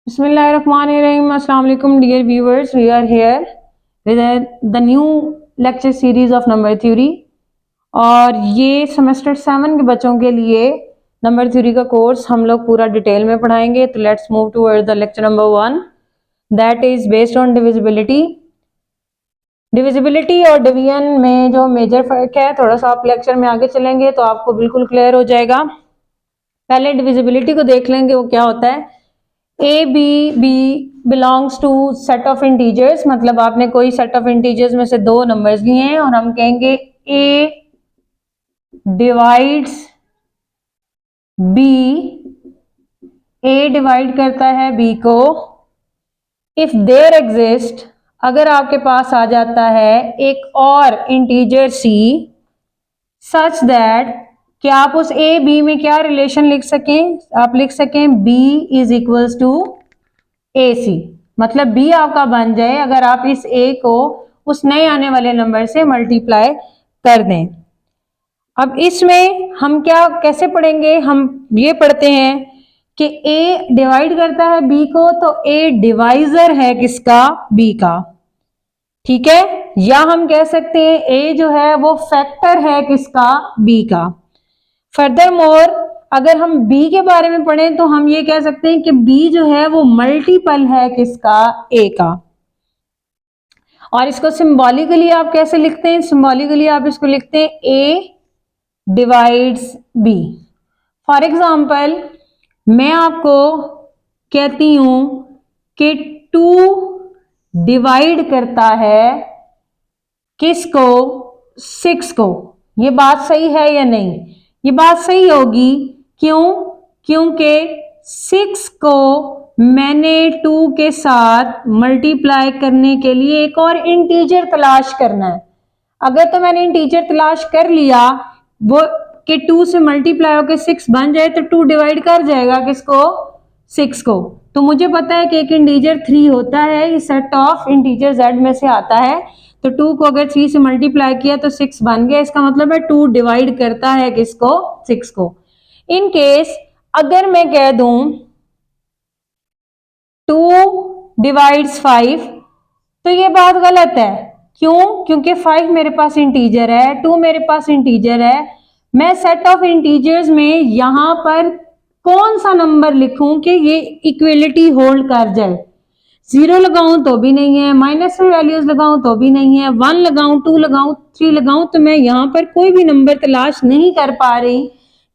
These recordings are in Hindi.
Bismillahirrahmanirrahim. Assalamu alaikum dear viewers. We are here with the new lecture series of number theory और ये सेमेस्टर 7 के बच्चों के लिए नंबर थ्योरी का कोर्स हम लोग पूरा डिटेल में पढ़ाएंगे। तो let's move toward the lecture number 1 that is based on divisibility. Divisibility और डिवीजन में जो मेजर फर्क है थोड़ा सा आप लेक्चर में आगे चलेंगे तो आपको बिल्कुल क्लियर हो जाएगा। पहले डिविजिबिलिटी को देख लेंगे, वो क्या होता है। A B belongs to set of integers, मतलब आपने कोई सेट ऑफ इंटीजर्स में से दो नंबर्स लिए हैं और हम कहेंगे A divides B, A divide करता है बी को। इफ देयर एग्जिस्ट, अगर आपके पास आ जाता है एक और इंटीजर सी सच दैट कि आप उस ए बी में क्या रिलेशन लिख सकें, आप लिख सकें बी इज इक्वल्स टू ए सी, मतलब बी आपका बन जाए अगर आप इस ए को उस नए आने वाले नंबर से मल्टीप्लाई कर दें। अब इसमें हम क्या कैसे पढ़ेंगे, हम ये पढ़ते हैं कि ए डिवाइड करता है बी को तो ए डिवाइजर है किसका, बी का, ठीक है। या हम कह सकते हैं ए जो है वो फैक्टर है किसका, बी का। फर्दर मोर अगर हम b के बारे में पढ़ें तो हम ये कह सकते हैं कि b जो है वो मल्टीपल है किसका, a का। और इसको सिंबॉलिकली आप कैसे लिखते हैं, सिंबॉलिकली आप इसको लिखते हैं a divides b। For example मैं आपको कहती हूं कि 2 डिवाइड करता है किसको, 6 को। ये बात सही है या नहीं, ये बात सही होगी। क्यों, क्योंकि 6 को मैंने 2 के साथ मल्टीप्लाई करने के लिए एक और इंटीजर तलाश करना है। अगर तो मैंने इंटीजर तलाश कर लिया वो कि 2 से मल्टीप्लाई होकर 6 बन जाए तो 2 डिवाइड कर जाएगा किसको, 6 को। तो मुझे पता है कि एक इंटीजर 3 होता है, ये सेट ऑफ इंटीजर z में से आता है। तो 2 को अगर 3 से मल्टीप्लाई किया तो 6 बन गया, इसका मतलब है 2 डिवाइड करता है किसको, 6 को। इन केस अगर मैं कह दूं 2 डिवाइड्स 5 तो ये बात गलत है। क्यों, क्योंकि 5 मेरे पास इंटीजर है, 2 मेरे पास इंटीजर है। मैं सेट ऑफ इंटीजर्स में यहां पर कौन सा नंबर लिखूं कि ये इक्वलिटी होल्ड कर जाए। 0 लगाऊं तो भी नहीं है, माइनस में वैल्यूज लगाऊं तो भी नहीं है, 1 लगाऊं, 2 लगाऊं, 3 लगाऊं, तो मैं यहां पर कोई भी नंबर तलाश नहीं कर पा रही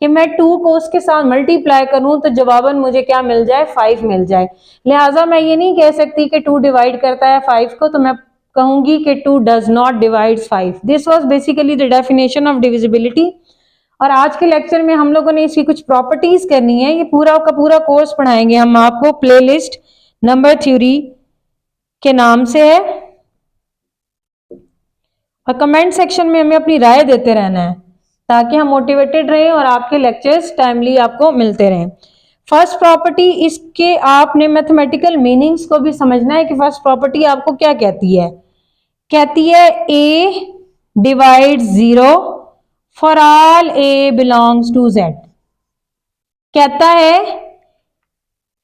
कि मैं 2 को उसके साथ मल्टीप्लाई करूं तो जवाबन मुझे क्या मिल जाए, 5 मिल जाए। लिहाजा मैं ये नहीं कह सकती कि 2 डिवाइड करता है 5 को, तो मैं कहूंगी कि 2 does not divide 5। This was basically the definition of divisibility. और आज के लेक्चर में हम लोगों ने इसकी कुछ प्रॉपर्टीज करनी है। ये पूरा का पूरा कोर्स पढ़ाएंगे हम आपको, प्लेलिस्ट नंबर थ्योरी के नाम से है। और कमेंट सेक्शन में हमें अपनी राय देते रहना है ताकि हम मोटिवेटेड रहें और आपके लेक्चर्स टाइमली आपको मिलते रहें। फर्स्ट प्रॉपर्टी, इसके आपने मैथमेटिकल मीनिंग्स को भी समझना है कि फर्स्ट प्रॉपर्टी आपको क्या कहती है। कहती है a divide 0 for all a belongs to z। कहता है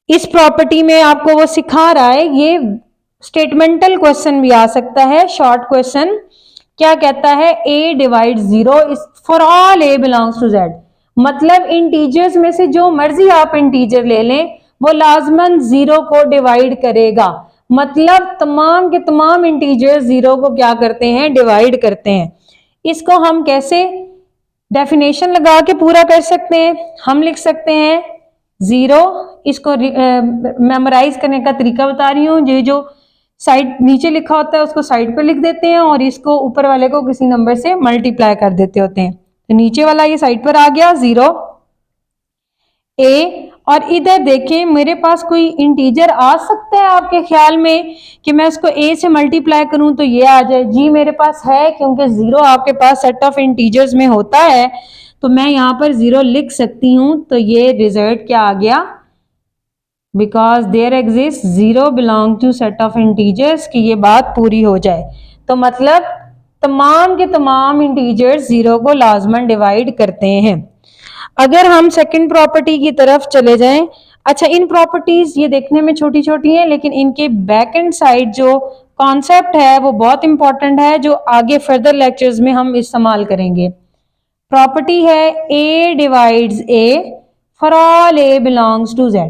इस प्रॉपर्टी में आपको वो सिखा रहा है, ये स्टेटमेंटल क्वेश्चन भी आ सकता है, शॉर्ट क्वेश्चन। क्या कहता है, a divide 0 for all a belongs to z, मतलब इंटीजर्स में से जो मर्जी आप इंटीजर ले लें वो लाजमन 0 को डिवाइड करेगा। मतलब तमाम के तमाम इंटीजर्स 0 को क्या करते हैं, डिवाइड करते हैं। इसको हम कैसे डेफिनेशन लगा के पूरा कर सकते हैं, हम लिख सकते हैं 0, इसको मेमोराइज करने का तरीका बता रही हूँ। ये जो साइड नीचे लिखा होता है उसको साइड पर लिख देते हैं और इसको ऊपर वाले को किसी नंबर से मल्टीप्लाई कर देते होते हैं। तो नीचे वाला ये साइड पर आ गया 0 a, और इधर देखें मेरे पास कोई इंटीजर आ सकता है आपके ख्याल में कि मैं उसको a से मल्टीप्लाई करूं तो ये आ जाए। जी मेरे पास है, क्योंकि 0 आपके पास सेट ऑफ इंटीजर्स में होता है तो मैं यहां पर 0 लिख सकती हूं। तो ये रिजल्ट क्या आ गया, because there exist 0 belong to set of integers, की ये बात पूरी हो जाए। तो मतलब तमाम के तमाम इंटीजर्स 0 को लाजमन डिवाइड करते हैं। अगर हम सेकंड प्रॉपर्टी की तरफ चले जाएं, अच्छा, इन प्रॉपर्टीज ये देखने में छोटी छोटी हैं, लेकिन इनके बैक एंड साइड जो कॉन्सेप्ट है वो बहुत इंपॉर्टेंट है, जो आगे फर्दर लेक्चर्स में हम इस्तेमाल करेंगे। प्रॉपर्टी है A divides A for all A belongs to Z।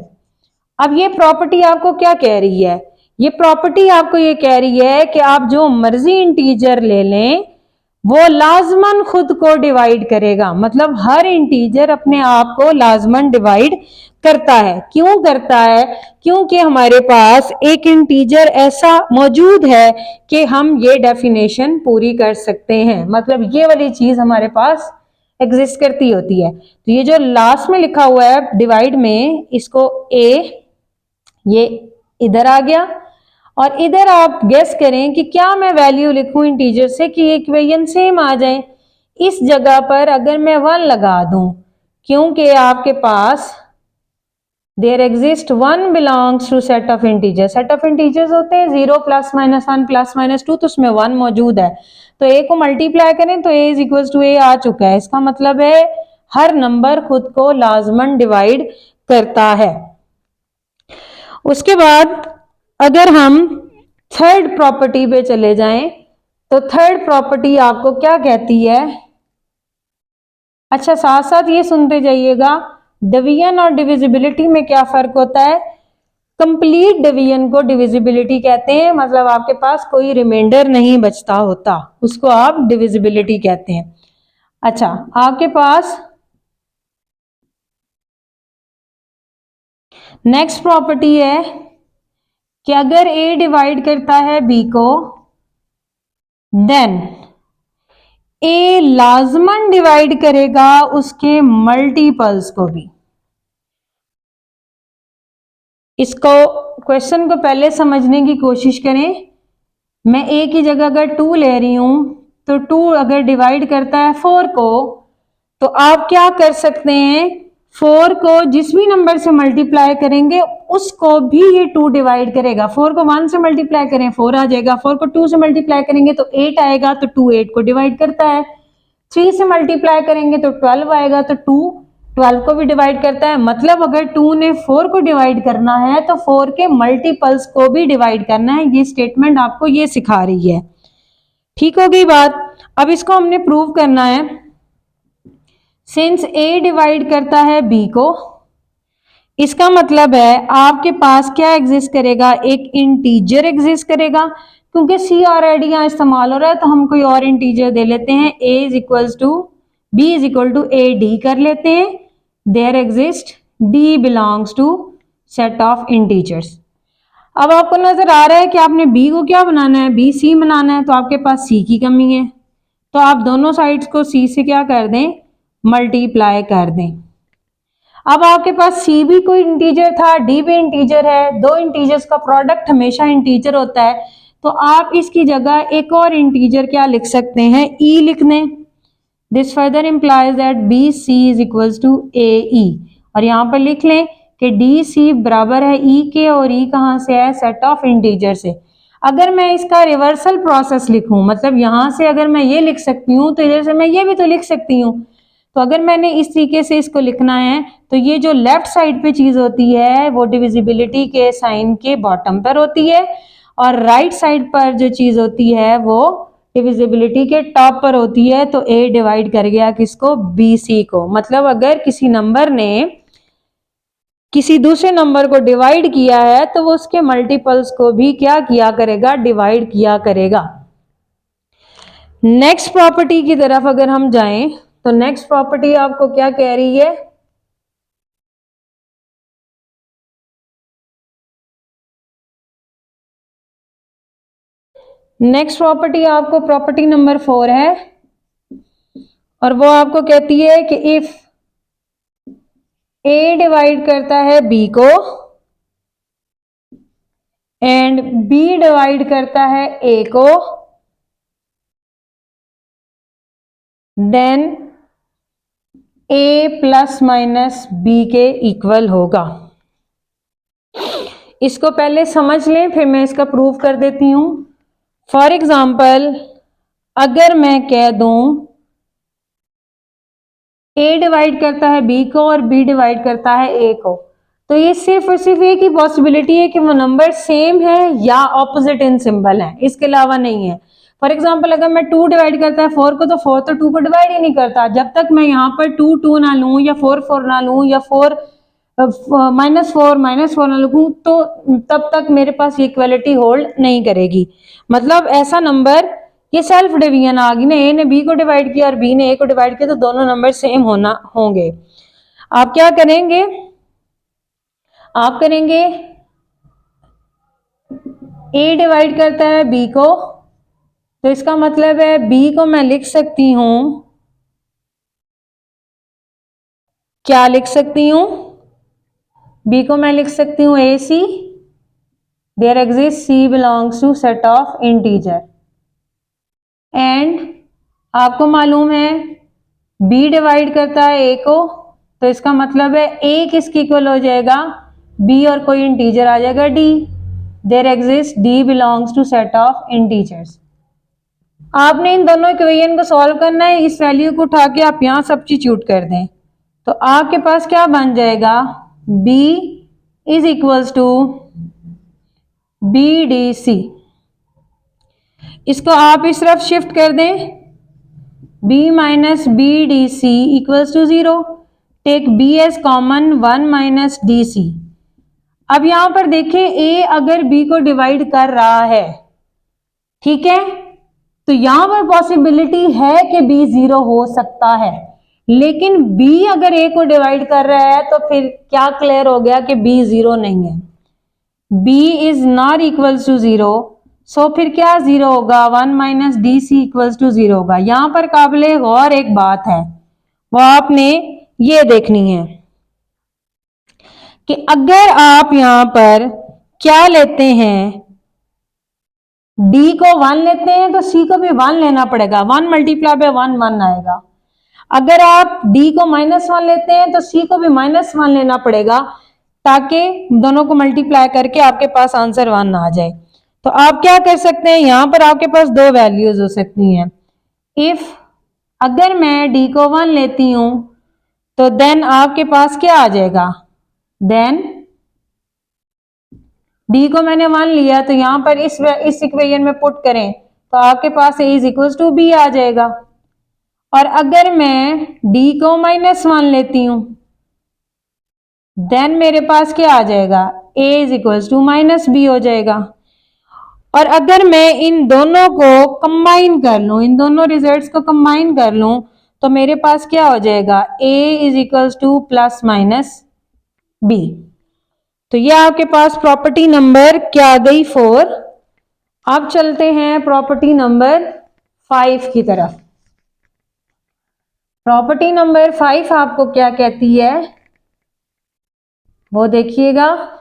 अब ये प्रॉपर्टी आपको क्या कह रही है? ये प्रॉपर्टी आपको ये कह रही है कि आप जो मर्जी इंटीजर ले लें वो लाजमन खुद को डिवाइड करेगा। मतलब हर इंटीजर अपने आप को लाजमन डिवाइड करता है। क्यों करता है? क्योंकि हमारे पास एक इंटीजर ऐसा मौजूद है कि हम ये डेफिनेशन पूरी कर सकते हैं। मतलब ये वाली चीज हमारे पास एग्जिस्ट करती होती है। तो ये जो लास्ट में लिखा हुआ है डिवाइड में, इसको ए, ये इधर आ गया, और इधर आप गेस करें कि क्या मैं वैल्यू लिखूं इंटीजर से कि इक्वेशन सेम आ जाए। इस जगह पर अगर मैं 1 लगा दूं, क्योंकि आपके पास there exist 1 belongs to set of integer. Set of integers होते हैं 0 प्लस माइनस 1 प्लस माइनस 2, तो उसमें 1 मौजूद है। तो ए को मल्टीप्लाई करें तो ए इज इक्वल टू ए आ चुका है। इसका मतलब है हर नंबर खुद को लाजमन डिवाइड करता है। उसके बाद अगर हम थर्ड प्रॉपर्टी पे चले जाएं तो थर्ड प्रॉपर्टी आपको क्या कहती है? अच्छा, साथ साथ ये सुनते जाइएगा, डिवीजन और डिविजिबिलिटी में क्या फर्क होता है? कंप्लीट डिवीजन को डिविजिबिलिटी कहते हैं, मतलब आपके पास कोई रिमाइंडर नहीं बचता होता, उसको आप डिविजिबिलिटी कहते हैं। अच्छा, आपके पास नेक्स्ट प्रॉपर्टी है कि अगर ए डिवाइड करता है बी को, देन ए लाजमन डिवाइड करेगा उसके मल्टीपल्स को भी। इसको क्वेश्चन को पहले समझने की कोशिश करें। मैं ए की जगह अगर 2 ले रही हूं, तो 2 अगर डिवाइड करता है 4 को, तो आप क्या कर सकते हैं? 4 को जिस भी नंबर से मल्टीप्लाई करेंगे उसको भी ये 2 डिवाइड करेगा। 4 को 1 से मल्टीप्लाई करें 4 आ जाएगा, 4 को 2 से मल्टीप्लाई करेंगे तो 8 आएगा, तो 2 8 को डिवाइड करता है। 3 से मल्टीप्लाई करेंगे तो 12 आएगा, तो 2 12 को भी डिवाइड करता है। मतलब अगर 2 ने 4 को डिवाइड करना है तो 4 के मल्टीपल्स को भी डिवाइड करना है। ये स्टेटमेंट आपको ये सिखा रही है। ठीक हो गई बात? अब इसको हमने प्रूव करना है। सिंस ए डिवाइड करता है बी को, इसका मतलब है आपके पास क्या एग्जिस्ट करेगा? एक इंटीजर एग्जिस्ट करेगा। क्योंकि सी ऑलरेडी यहाँ इस्तेमाल हो रहा है तो हम कोई और इंटीजर दे लेते हैं। a is equals to B is equal to A D कर लेते हैं। There exist d belongs to set of integers. अब आपको नजर आ रहा है कि आपने b को क्या बनाना है? b c बनाना है, तो आपके पास c की कमी है, तो आप दोनों साइड्स को c से क्या कर दें? मल्टीप्लाई कर दें। अब आपके पास c भी कोई इंटीजर था, d भी इंटीजर है, दो इंटीजर्स का प्रोडक्ट हमेशा इंटीजर होता है, तो आप इसकी जगह एक और इंटीजर क्या लिख सकते हैं? e लिख दें। This further implies that B C is equals to A E, और यहाँ पर लिख लें कि डी सी बराबर है e के, और e कहाँ से है? सेट ऑफ इंटीजर से। अगर मैं इसका रिवर्सल प्रोसेस लिखूं, मतलब यहां से अगर मैं ये लिख सकती हूँ तो इधर से मैं ये भी तो लिख सकती हूँ। तो अगर मैंने इस तरीके से इसको लिखना है तो ये जो लेफ्ट साइड पे चीज होती है वो डिविजिबिलिटी के साइन के बॉटम पर होती है, और राइट साइड पर जो चीज होती है वो डिविजिबिलिटी के टॉप पर होती है। तो ए डिवाइड कर गया किसको? बी सी को। मतलब अगर किसी नंबर ने किसी दूसरे नंबर को डिवाइड किया है तो वो उसके मल्टीपल्स को भी क्या किया करेगा? डिवाइड किया करेगा। नेक्स्ट प्रॉपर्टी की तरफ अगर हम जाएं तो नेक्स्ट प्रॉपर्टी आपको क्या कह रही है? नेक्स्ट प्रॉपर्टी आपको प्रॉपर्टी नंबर 4 है, और वो आपको कहती है कि इफ ए डिवाइड करता है बी को एंड बी डिवाइड करता है ए को, देन ए प्लस माइनस बी के इक्वल होगा। इसको पहले समझ लें फिर मैं इसका प्रूफ कर देती हूं। फॉर एग्जाम्पल, अगर मैं कह दूं ए डिवाइड करता है बी को और बी डिवाइड करता है ए को, तो ये सिर्फ और सिर्फ एक ही पॉसिबिलिटी है कि वो नंबर सेम है या ऑपोजिट इन सिंबल है, इसके अलावा नहीं है। फॉर एग्जाम्पल अगर मैं 2 डिवाइड करता है 4 को, तो 4 तो 2 को डिवाइड ही नहीं करता। जब तक मैं यहाँ पर 2 2 ना लूँ या 4 4 ना लूँ या 4 -4 -4 ना लूँ, तो तब तक मेरे पास ये इक्वलिटी होल्ड नहीं करेगी। मतलब ऐसा नंबर, ये सेल्फ डिवीजन आ गई ना, ए ने बी को डिवाइड किया और बी ने ए को डिवाइड किया, तो दोनों नंबर सेम होंगे। आप क्या करेंगे, आप करेंगे ए डिवाइड करता है बी को, तो इसका मतलब है बी को मैं लिख सकती हूं, क्या लिख सकती हूं, बी को मैं लिख सकती हूं A C, there exist C belongs to set of integer. And आपको मालूम है बी डिवाइड करता है ए को, तो इसका मतलब है ए किसकी इक्वल हो जाएगा, बी और कोई इंटीजर आ जाएगा D, there exist D belongs to set of integers. आपने इन दोनों इक्वेशन को सॉल्व करना है, इस वैल्यू को उठा के आप यहां सब्स्टिट्यूट कर दें, तो आपके पास क्या बन जाएगा, b is equals to B D C. इसको आप इस तरफ शिफ्ट कर दें, b minus B D C equals to 0, take b as common 1 minus D C. अब यहां पर देखें a अगर b को डिवाइड कर रहा है, ठीक है, तो यहां पर पॉसिबिलिटी है कि b 0 हो सकता है, लेकिन b अगर a को डिवाइड कर रहा है तो फिर क्या क्लियर हो गया कि b 0 नहीं है, b is not equals to 0, so फिर क्या 0 होगा, 1 minus D C equals to 0 होगा। यहां पर काबिले गौर एक बात है, वो आपने ये देखनी है कि अगर आप यहां पर क्या लेते हैं, d को 1 लेते हैं तो c को भी 1 लेना पड़ेगा, 1 मल्टीप्लाई बाय 1 1 आएगा। अगर आप d को -1 लेते हैं तो c को भी -1 लेना पड़ेगा, ताकि दोनों को मल्टीप्लाई करके आपके पास आंसर 1 आ जाए। तो आप क्या कर सकते हैं, यहां पर आपके पास दो वैल्यूज हो सकती हैं। इफ अगर मैं d को 1 लेती हूं तो देन आपके पास क्या आ जाएगा, देन d को मैंने 1 लिया तो यहां पर इस इक्वेशन में पुट करें तो आपके पास a is equal to b आ जाएगा। और अगर मैं d को -1 लेती हूं देन मेरे पास क्या आ जाएगा, a is equal to -b हो जाएगा। और अगर मैं इन दोनों को कंबाइन कर लूं, इन दोनों रिजल्ट्स को कंबाइन कर लूं, तो मेरे पास क्या हो जाएगा, a is equal to +-b। तो ये आपके पास प्रॉपर्टी नंबर क्या आ गई, 4। अब चलते हैं प्रॉपर्टी नंबर 5 की तरफ। प्रॉपर्टी नंबर 5 आपको क्या कहती है वो देखिएगा।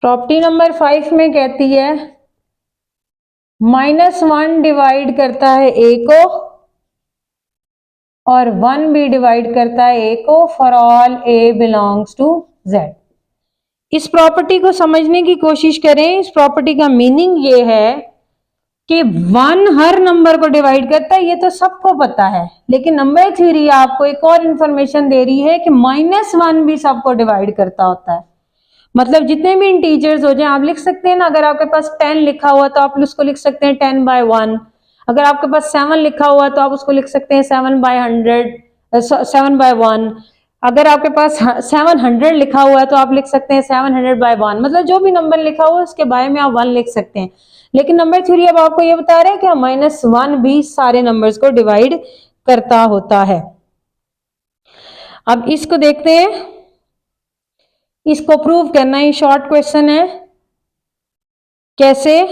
प्रॉपर्टी नंबर 5 में कहती है -1 डिवाइड करता है a को और 1 भी डिवाइड करता है a को for all a belongs to z। इस प्रॉपर्टी को समझने की कोशिश करें। इस प्रॉपर्टी का मीनिंग ये है कि 1 हर नंबर को डिवाइड करता है, ये तो सबको पता है, लेकिन नंबर थ्योरी आपको एक और इंफॉर्मेशन दे रही है कि -1 भी सबको डिवाइड करता होता है। मतलब जितने भी इंटीजर्स हो जाए, आप लिख सकते हैं ना, अगर आपके पास 10 लिखा हुआ तो आप उसको लिख सकते हैं 10/1। अगर आपके पास 7 लिखा हुआ तो आप उसको लिख सकते हैं 7/100। अगर आपके पास 700 लिखा हुआ है तो आप लिख सकते हैं 700/1। मतलब जो भी नंबर लिखा हुआ है उसके बारे में आप 1 लिख सकते हैं। लेकिन नंबर थ्योरी अब आपको ये बता रहे हैं कि -1 भी सारे नंबर्स को डिवाइड करता होता है। अब इसको देखते हैं, इसको प्रूव करना ही शॉर्ट क्वेश्चन है। कैसे,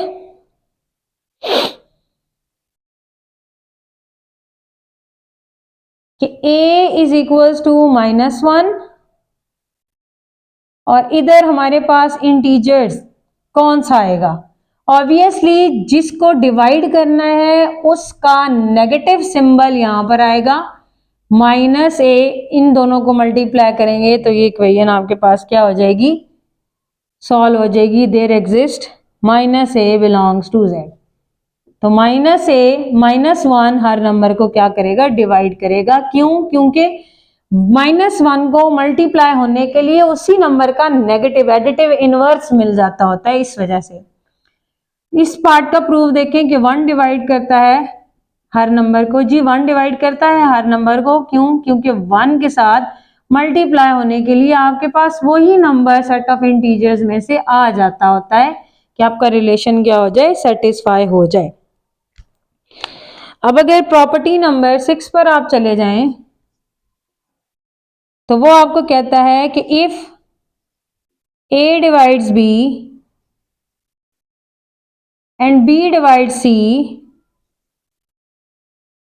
कि a इज इक्वल्स टू -1 और इधर हमारे पास इंटीजर्स कौन सा आएगा। ऑब्वियसली जिसको डिवाइड करना है उसका नेगेटिव सिंबल यहां पर आएगा, -a। इन दोनों को मल्टीप्लाई करेंगे तो ये इक्वेशन आपके पास क्या हो जाएगी, सॉल्व हो जाएगी। There exist -a belongs to z। तो -1 हर नंबर को क्या करेगा, डिवाइड करेगा। क्यों? क्योंकि -1 को मल्टीप्लाई होने के लिए उसी नंबर का नेगेटिव एडिटिव इनवर्स मिल जाता होता है, इस वजह से। इस पार्ट का प्रूफ देखें कि 1 डिवाइड करता है हर नंबर को। जी 1 डिवाइड करता है हर नंबर को। क्यों? क्योंकि 1 के साथ मल्टीप्लाई होने के लिए आपके पास वही नंबर सेट ऑफ इंटीजर्स में से आ जाता होता है कि आपका रिलेशन क्या हो जाए, सेटिस्फाई हो जाए। अब अगर प्रॉपर्टी नंबर 6 पर आप चले जाएं तो वो आपको कहता है कि if A divides B and B divides C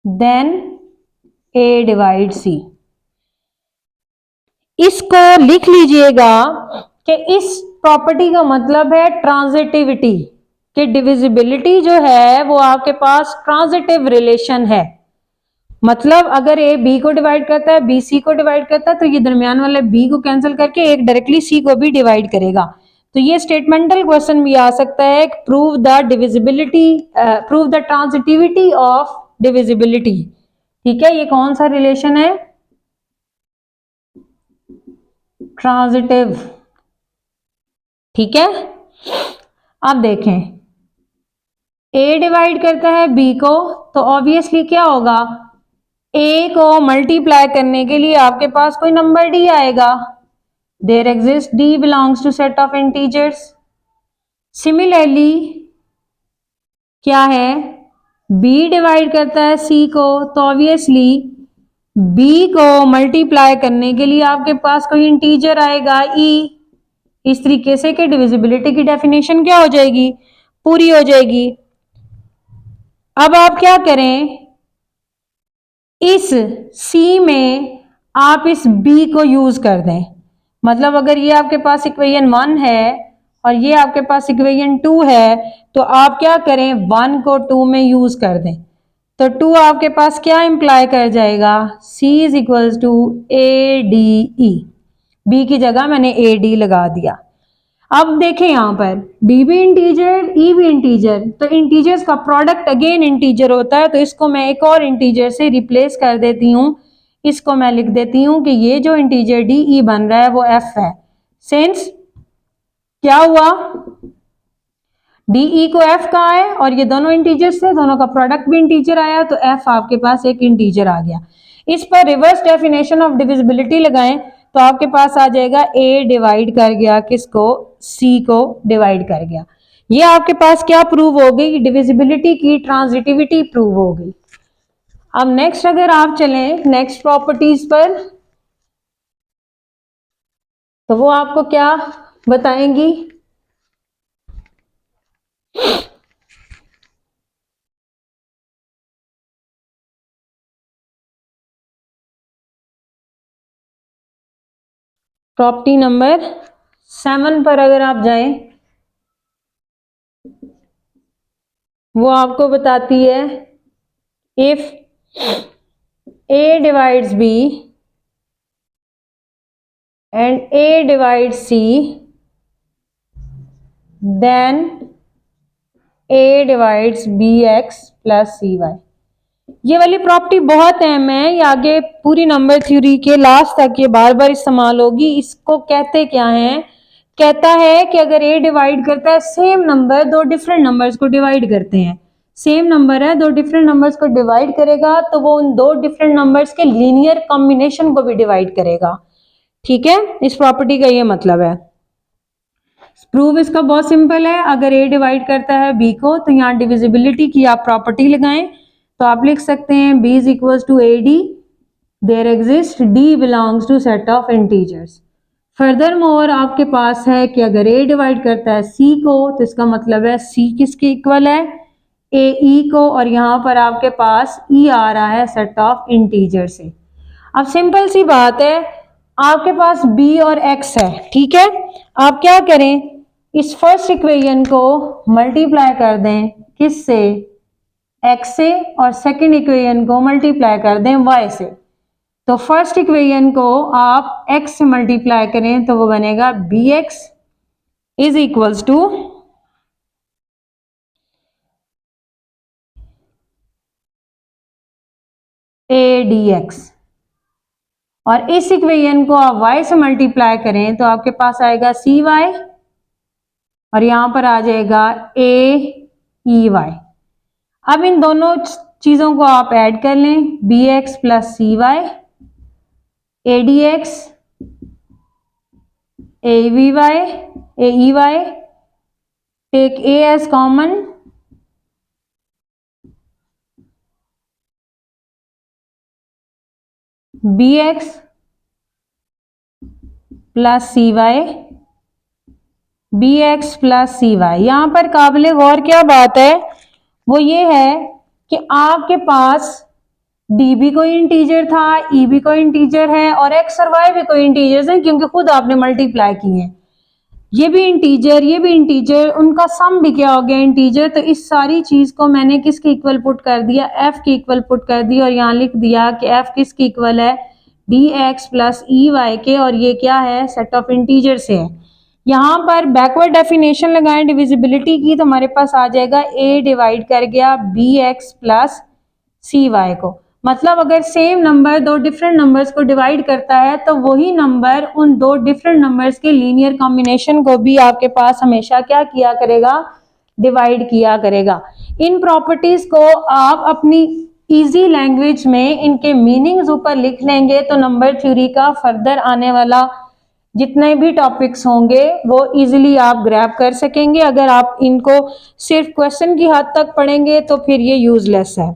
then A divide C। इसको लिख लीजिएगा कि इस प्रॉपर्टी का मतलब है ट्रांजिटिविटी, कि डिविजिबिलिटी जो है वो आपके पास ट्रांजिटिव रिलेशन है। मतलब अगर ए बी को डिवाइड करता है, बी सी को डिवाइड करता है, तो ये दरमियान वाले बी को कैंसिल करके एक डायरेक्टली सी को भी डिवाइड करेगा। तो ये स्टेटमेंटल क्वेश्चन भी आ सकता है, prove the divisibility, prove the transitivity of divisibility. ठीक है, ये कौन सा रिलेशन है? ट्रांजिटिव। ठीक है, अब देखें ए डिवाइड करता है बी को, तो ऑब्वियसली क्या होगा, ए को मल्टीप्लाई करने के लिए आपके पास कोई नंबर डी आएगा। There exist D belongs to set of integers. Similarly क्या है, बी डिवाइड करता है सी को, तो ऑब्वियसली बी को मल्टीप्लाई करने के लिए आपके पास कोई इंटीजर आएगा ई। इस तरीके से कि डिविजिबिलिटी की डेफिनेशन क्या हो जाएगी, पूरी हो जाएगी। अब आप क्या करें, इस C में आप इस B को यूज कर दें। मतलब अगर ये आपके पास इक्वेशन 1 है और ये आपके पास इक्वेशन 2 है, तो आप क्या करें, 1 को 2 में यूज कर दें। तो 2 आपके पास क्या इंप्लाई कर जाएगा, C is equals to ADE। B की जगह मैंने AD लगा दिया। अब देखें यहां पर b भी इंटीजर, e भी इंटीजर, तो इंटीजर्स का प्रोडक्ट अगेन इंटीजर होता है। तो इसको मैं एक और इंटीजर से रिप्लेस कर देती हूं। इसको मैं लिख देती हूं कि ये जो इंटीजर डी ई बन रहा है वो f है। सिंस क्या हुआ, डी ई को f कहा है और ये दोनों इंटीजर्स थे, दोनों का प्रोडक्ट भी इंटीजर आया, तो f आपके पास एक इंटीजर आ गया। इस पर रिवर्स डेफिनेशन ऑफ डिविजिबिलिटी लगाएं तो आपके पास आ जाएगा a डिवाइड कर गया किसको, c को डिवाइड कर गया। ये आपके पास क्या प्रूव हो गई, डिविजिबिलिटी की ट्रांजिटिविटी प्रूव हो गई। अब नेक्स्ट अगर आप चलें नेक्स्ट प्रॉपर्टीज पर, तो वो आपको क्या बताएंगी, प्रॉपर्टी नंबर 7 पर अगर आप जाएं, वो आपको बताती है if A divides B and A divides C then A divides BX plus CY। ये वाली प्रॉपर्टी बहुत अहम है, ये आगे पूरी नंबर थ्योरी के लास्ट तक ये बार बार इस्तेमाल होगी। इसको कहते क्या है, कहता है कि अगर A डिवाइड करता है, सेम नंबर दो डिफरेंट नंबर्स को डिवाइड करते हैं, सेम नंबर है दो डिफरेंट नंबर्स को डिवाइड करेगा, तो वो उन दो डिफरेंट नंबर्स के लीनियर कॉम्बिनेशन को भी डिवाइड करेगा। ठीक है, इस प्रॉपर्टी का ये मतलब है। प्रूफ इसका बहुत सिंपल है, अगर A डिवाइड करता है B को, तो यहाँ डिविजिबिलिटी की आप प्रॉपर्टी लगाएं तो आप लिख सकते हैं B is equal to AD, there exist D belongs to set of integers. Further more आपके पास है कि अगर A डिवाइड करता है C को, तो इसका मतलब है C किसके इक्वल है, AE को, और यहाँ पर आपके पास E आ रहा है सेट ऑफ इंटीजर से। अब सिंपल सी बात है, आपके पास B और X है, ठीक है, आप क्या करें, इस फर्स्ट इक्वेशन को मल्टीप्लाई कर दें किससे, x से, और सेकंड इक्वेशन को मल्टीप्लाई कर दें y से। तो फर्स्ट इक्वेशन को आप x से मल्टीप्लाई करें तो वो बनेगा bx is equals to A D X, और इस इक्वेशन को आप y से मल्टीप्लाई करें तो आपके पास आएगा सी वाई, और यहां पर आ जाएगा ए ई वाई। अब इन दोनों चीजों को आप ऐड कर लें, B X plus C Y, A D X, A V Y, A E Y, take A as common, B X plus C Y, B X plus C Y. यहां पर काबिले गौर क्या बात है वो ये है कि आपके पास डी भी कोई इंटीजर था, ई भी कोई इंटीजर है, और एक्स और वाई भी कोई इंटीजर्स हैं क्योंकि खुद आपने मल्टीप्लाई किए हैं। ये भी इंटीजर, ये भी इंटीजर, उनका सम भी क्या हो गया इंटीजर। तो इस सारी चीज को मैंने किसके इक्वल पुट कर दिया, एफ के इक्वल पुट कर दिया, और यहाँ लिख दिया कि एफ किसके इक्वल है, D X plus E Y के, और ये क्या है, सेट ऑफ इंटीजर से है। यहाँ पर बैकवर्ड डेफिनेशन लगाएं डिविजिबिलिटी की तो हमारे पास आ जाएगा ए डिवाइड कर गया B X plus C Y को। मतलब अगर सेम नंबर दो डिफरेंट नंबर्स को डिवाइड करता है तो वही नंबर उन दो डिफरेंट नंबर्स के लीनियर कॉम्बिनेशन को भी आपके पास हमेशा क्या किया करेगा, डिवाइड किया करेगा। इन प्रॉपर्टीज को आप अपनी इजी लैंग्वेज में इनके मीनिंग्स ऊपर लिख लेंगे तो नंबर थ्योरी का फर्दर आने वाला जितने भी टॉपिक्स होंगे वो इजीली आप ग्रैब कर सकेंगे। अगर आप इनको सिर्फ क्वेश्चन की हद तक पढ़ेंगे तो फिर ये यूजलेस है।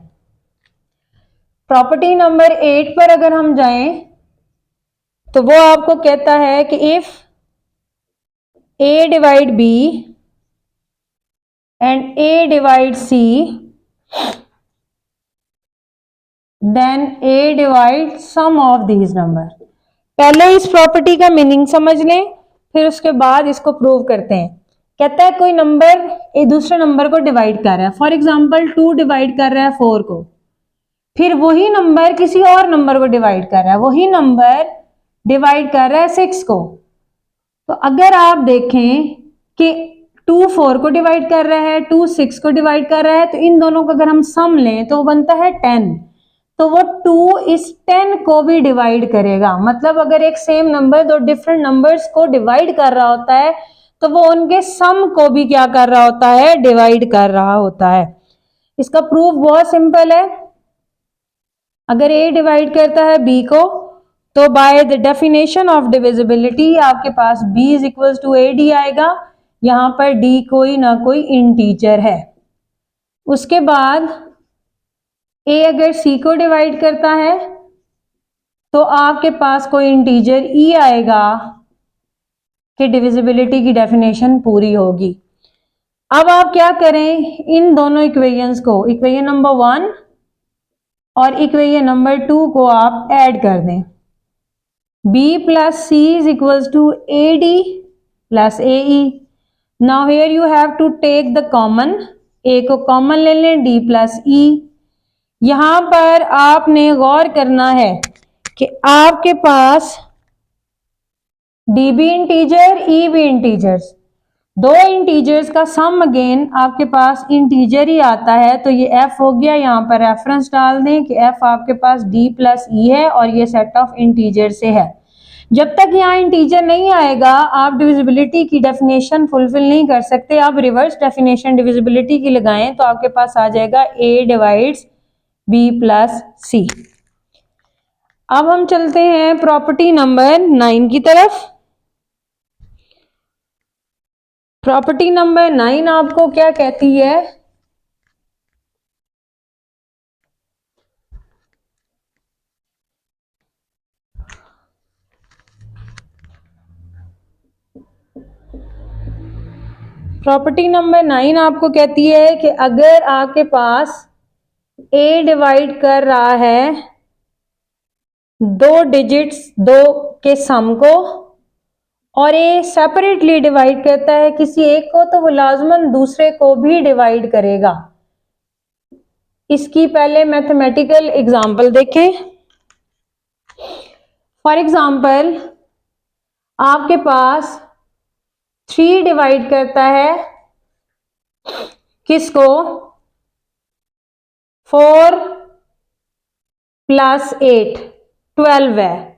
प्रॉपर्टी नंबर 8 पर अगर हम जाएं तो वो आपको कहता है कि if A divide B and A divide C then A divide sum of these number. पहले इस प्रॉपर्टी का मीनिंग समझ लें, फिर उसके बाद इसको प्रूव करते हैं। कहता है कोई नंबर एक दूसरे नंबर को डिवाइड कर रहा है, फॉर एग्जांपल 2 डिवाइड कर रहा है 4 को, फिर वही नंबर किसी और नंबर को डिवाइड कर रहा है, वही नंबर डिवाइड कर रहा है 6 को। तो अगर आप देखें कि 2 4 को डिवाइड कर रहा है, 2 6 को डिवाइड कर रहा है, तो इन दोनों का अगर हम सम लें तो वो बनता है 10। तो वो 2 इस 10 को भी डिवाइड करेगा। मतलब अगर एक सेम नंबर दो डिफरेंट नंबर्स को डिवाइड कर रहा होता है तो वो उनके सम को भी क्या कर रहा होता है, डिवाइड कर रहा होता है। इसका प्रूफ बहुत सिंपल है। अगर a डिवाइड करता है b को तो by the definition of divisibility आपके पास b is equal to A D आएगा। यहां पर d कोई ना कोई इंटीजर है। उसके बाद a अगर c को डिवाइड करता है तो आपके पास कोई इंटीजर e आएगा कि डिविजिबिलिटी की डेफिनेशन पूरी होगी। अब आप क्या करें, इन दोनों इक्वेशंस को, इक्वेशन नंबर 1 और इक्वेशन नंबर 2 को आप ऐड कर दें। b plus c is equals to ad plus ae. Now here you have to take the common, a को कॉमन ले लें, d plus e। यहां पर आपने गौर करना है कि आपके पास d भी इंटीजर, e भी इंटीजर्स, दो इंटीजर्स का सम अगेन आपके पास इंटीजर ही आता है। तो ये f हो गया, यहाँ पर रेफरेंस डाल दें कि f आपके पास d प्लस e है और ये सेट ऑफ इंटीजर से है। जब तक यहाँ इंटीजर नहीं आएगा आप डिविजिबिलिटी की डेफिनेशन फुलफिल नहीं कर सकते। आप रिवर्स डेफिनेशन डिविजिबिलिटी की लगाएं तो आपके पास आ जाएगा a divides b plus c। अब हम चलते हैं प्रॉपर्टी नंबर 9 की तरफ। प्रॉपर्टी नंबर 9 आपको क्या कहती है, प्रॉपर्टी नंबर 9 आपको कहती है कि अगर आपके पास a डिवाइड कर रहा है दो डिजिट्स दो के सम को और a सेपरेटली डिवाइड करता है किसी एक को, तो वो लाजमन दूसरे को भी डिवाइड करेगा। इसकी पहले मैथमेटिकल एग्जांपल देखें। फॉर एग्जांपल आपके पास 3 डिवाइड करता है किसको, 4 प्लस 8 12 है।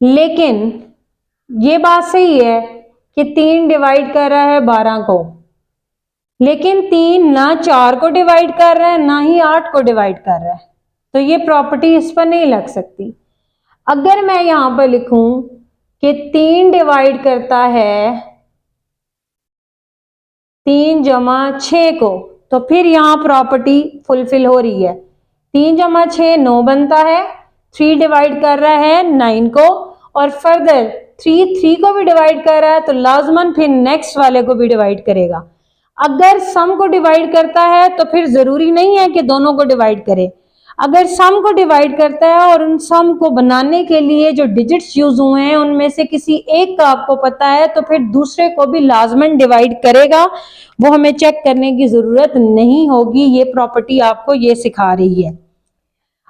लेकिन ये बात सही है कि 3 डिवाइड कर रहा है 12 को, लेकिन 3 ना 4 को डिवाइड कर रहा है ना ही 8 को डिवाइड कर रहा है, तो ये प्रॉपर्टी इस पर नहीं लग सकती। अगर मैं यहां पर लिखूं कि 3 डिवाइड करता है 3 जमा 6 को, तो फिर यहां प्रॉपर्टी फुलफिल हो रही है। 3 जमा 6 9 बनता है, 3 डिवाइड कर रहा है 9 को, और फर्दर 3 को भी डिवाइड कर रहा है, तो लाजमन फिर नेक्स्ट वाले को भी डिवाइड करेगा। अगर सम को डिवाइड करता है तो फिर जरूरी नहीं है कि दोनों को डिवाइड करे। अगर सम को डिवाइड करता है और उन सम को बनाने के लिए जो डिजिट्स यूज हुए हैं उनमें से किसी एक का आपको पता है, तो फिर दूसरे को भी लाजमन डिवाइड करेगा। वो हमें चेक करने की जरूरत नहीं होगी। ये प्रॉपर्टी आपको ये सिखा रही है।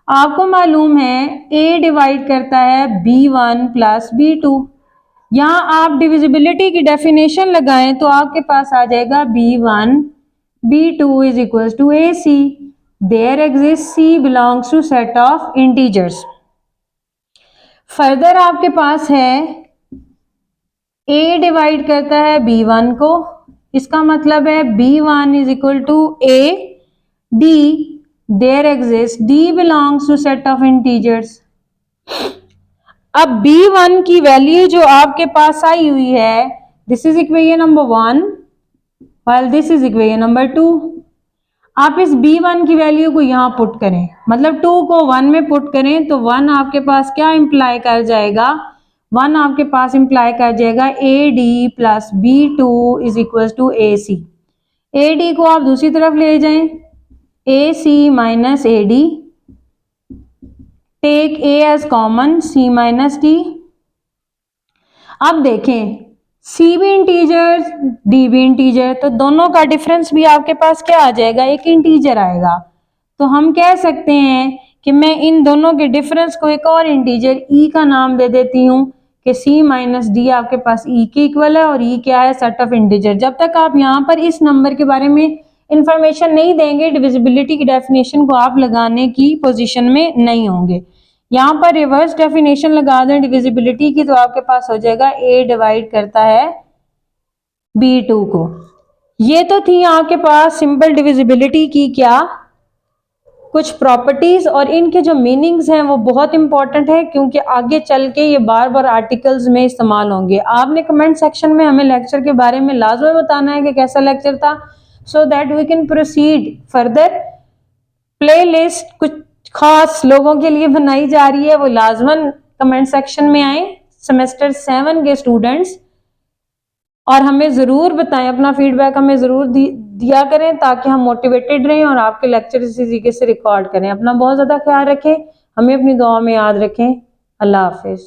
आपको मालूम है a डिवाइड करता है b1 प्लस b2। यहां आप डिविजिबिलिटी की डेफिनेशन लगाएं तो आपके पास आ जाएगा b1 b2 is equal to ac। There exist c belongs to set of integers. Further आपके पास है a डिवाइड करता है b1 को, इसका मतलब है b1 is equal to a d। There exist d belongs to set of integers. अब b1 की वैल्यू जो आपके पास आई हुई है, this is equation number 1 while this is equation number 2। आप इस b1 की वैल्यू को यहां पुट करें, मतलब 2 को 1 में पुट करें, तो 1 आपके पास क्या इंप्लाई कर जाएगा, 1 आपके पास इंप्लाई कर जाएगा ad plus b2 is equal to ac। ad को आप दूसरी तरफ ले जाएं, ac minus ad, take a as common, c minus d। अब देखें c भी इंटीजर d भी इंटीजर, तो दोनों का डिफरेंस भी आपके पास क्या आ जाएगा, एक इंटीजर आएगा। तो हम कह सकते हैं कि मैं इन दोनों के डिफरेंस को एक और इंटीजर e का नाम दे देती हूं कि c माइनस डी आपके पास e के इक्वल है, और e क्या है, सेट ऑफ इंटीजर। जब तक आप यहां पर इस नंबर के बारे में इंफॉर्मेशन नहीं देंगे, डिविजिबिलिटी की डेफिनेशन को आप लगाने की पोजीशन में नहीं होंगे। यहां पर रिवर्स डेफिनेशन लगा दें डिविजिबिलिटी की, तो आपके पास हो जाएगा a डिवाइड करता है b2 को। ये तो थी आपके पास सिंपल डिविजिबिलिटी की क्या कुछ प्रॉपर्टीज, और इनके जो मीनिंग्स हैं वो बहुत इंपॉर्टेंट है, क्योंकि आगे चल के ये बार बार आर्टिकल्स में इस्तेमाल होंगे। आपने कमेंट सेक्शन में हमें लेक्चर के बारे में लाजमी बताना है कि कैसा लेक्चर था, so that we can proceed further. Playlist कुछ खास लोगों के लिए बनाई जा रही है, वो लाजमन कमेंट सेक्शन में आए सेमेस्टर 7 के स्टूडेंट्स, और हमें ज़रूर बताएं, अपना फीडबैक हमें ज़रूर दिया करें ताकि हम मोटिवेटेड रहें और आपके लेक्चर इसी तरीके से रिकॉर्ड करें। अपना बहुत ज़्यादा ख्याल रखें, हमें अपनी दुआ में याद रखें। अल्लाह हाफिज़।